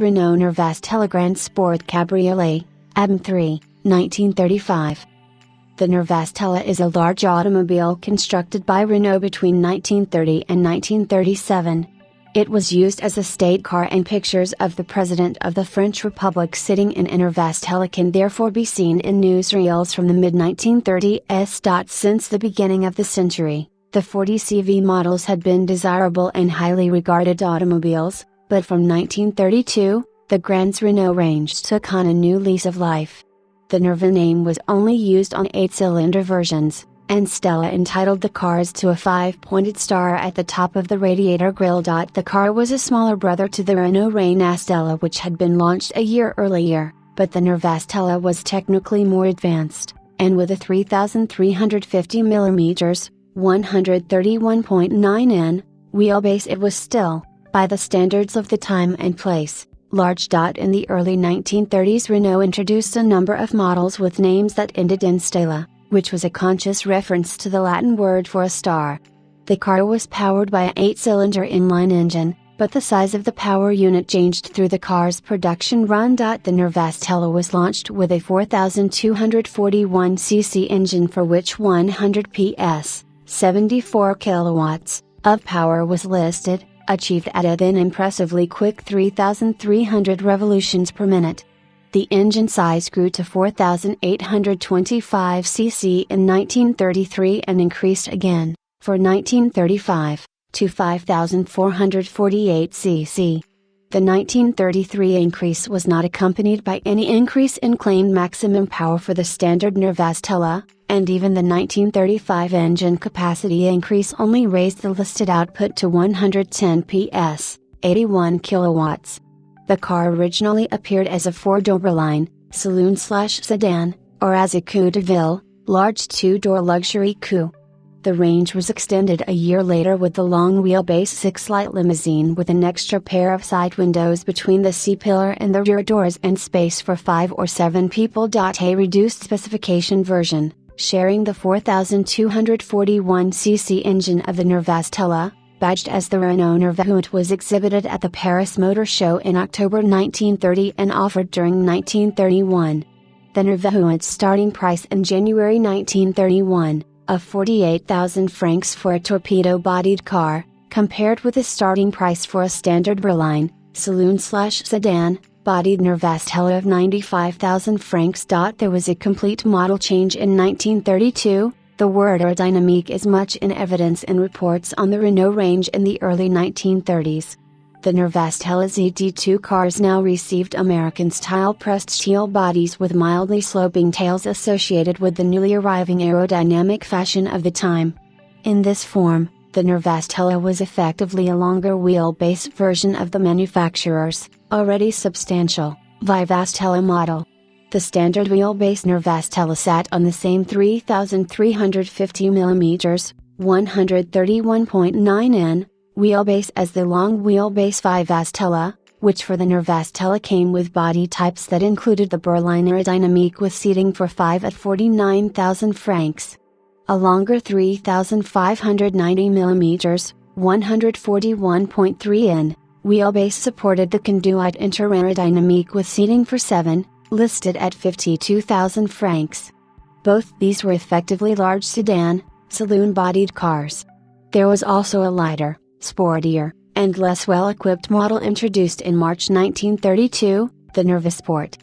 Renault Nervastella Grand Sport Cabriolet, ABM3, 1935. The Nervastella is a large automobile constructed by Renault between 1930 and 1937. It was used as a state car, and pictures of the President of the French Republic sitting in a Nervastella can therefore be seen in newsreels from the mid-1930s. Since the beginning of the century, the 40 CV models had been desirable and highly regarded automobiles, but from 1932, the Grand's Renault range took on a new lease of life. The Nerva name was only used on 8-cylinder versions, and Stella entitled the cars to a 5-pointed star at the top of the radiator grille. The car was a smaller brother to the Renault Renastella, which had been launched a year earlier, but the Nervastella was technically more advanced, and with a 3,350 mm, 131.9 in, wheelbase, it was still, by the standards of the time and place, large. In the early 1930s, Renault introduced a number of models with names that ended in Stella, which was a conscious reference to the Latin word for a star. The car was powered by an 8-cylinder inline engine, but the size of the power unit changed through the car's production run. The Nervastella was launched with a 4,241 cc engine, for which 100 PS, 74 kilowatts, of power was listed, achieved at a then impressively quick 3,300 revolutions per minute. The engine size grew to 4,825 cc in 1933 and increased again, for 1935, to 5,448 cc. The 1933 increase was not accompanied by any increase in claimed maximum power for the standard Nervastella, and even the 1935 engine capacity increase only raised the listed output to 110 PS, 81 kilowatts. The car originally appeared as a four-door berline, saloon/sedan, or as a coupe de ville, large two-door luxury coupe. The range was extended a year later with the long wheelbase 6-light limousine with an extra pair of side windows between the C-pillar and the rear doors, and space for 5 or 7 people. A reduced specification version, sharing the 4,241 cc engine of the Nervastella, badged as the Renault Nervahut, was exhibited at the Paris Motor Show in October 1930 and offered during 1931. The Nervahut's starting price in January 1931, of 48,000 francs for a torpedo-bodied car, compared with the starting price for a standard berline, saloon/sedan, bodied Nervastella of 95,000 francs. There was a complete model change in 1932. The word aerodynamique is much in evidence in reports on the Renault range in the early 1930s. The Nervastella ZD2 cars now received American-style pressed steel bodies with mildly sloping tails associated with the newly arriving aerodynamic fashion of the time. In this form, the Nervastella was effectively a longer wheelbase version of the manufacturer's, already substantial, Vivastella model. The standard wheelbase Nervastella sat on the same 3,350 mm, 131.9 in, wheelbase as the long wheelbase Vivastella, which for the Nervastella came with body types that included the berline aerodynamique with seating for 5 at 49,000 francs. A longer 3,590 mm, 141.3 in, wheelbase supported the conduite interaerodynamique with seating for 7, listed at 52,000 francs. Both these were effectively large sedan, saloon-bodied cars. There was also a lighter, sportier, and less well-equipped model introduced in March 1932, the Nervasport.